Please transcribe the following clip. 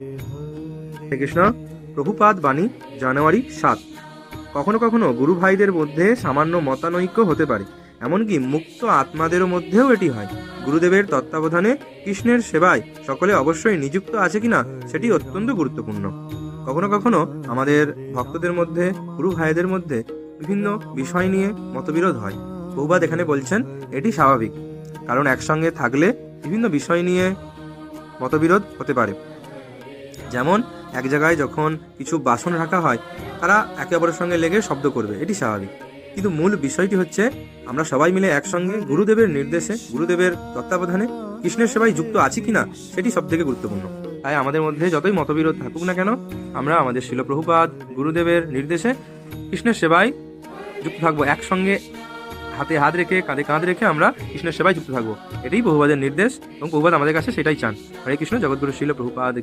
হরে কৃষ্ণ। প্রভুপাদ বাণী, জানুয়ারি 7। কখনো কখনো গুরু ভাইদের মধ্যে সামান্য মতানৈক্য হতে পারে, এমনকি মুক্ত আত্মাদেরও মধ্যেও এটি হয়। গুরুদেবের তত্ত্বাবধানে কৃষ্ণের সেবায় সকলে অবশ্যই নিযুক্ত আছে কিনা সেটি অত্যন্ত গুরুত্বপূর্ণ। কখনো কখনো আমাদের ভক্তদের মধ্যে, গুরু ভাইদের মধ্যে বিভিন্ন বিষয় নিয়ে মতবিরোধ হয়। প্রভুপাদ এখানে বলছেন এটি স্বাভাবিক, কারণ একসঙ্গে থাকলে বিভিন্ন বিষয় নিয়ে মতবিরোধ হতে পারে। যেমন এক জায়গায় যখন কিছু বাসন রাখা হয়, তারা একে অপরের সঙ্গে লেগে শব্দ করবে, এটি স্বাভাবিক। কিন্তু মূল বিষয়টি হচ্ছে আমরা সবাই মিলে একসঙ্গে গুরুদেবের নির্দেশে, গুরুদেবের তত্ত্বাবধানে কৃষ্ণের সেবায় যুক্ত আছি কিনা সেটি সবথেকে গুরুত্বপূর্ণ। তাই আমাদের মধ্যে যতই মতবিরোধ থাকুক না কেন, আমরা আমাদের শিল প্রভুপাদ গুরুদেবের নির্দেশে কৃষ্ণের সেবায় যুক্ত থাকবো। একসঙ্গে হাতে হাত রেখে, কাঁধে কাঁধ রেখে আমরা কৃষ্ণের সেবায় যুক্ত থাকবো। এটাই প্রভুপাদের নির্দেশ এবং প্রভুপাদ আমাদের কাছে সেটাই চান। হরে কৃষ্ণ। জগৎগুরু শিল প্রভুপাদ কি।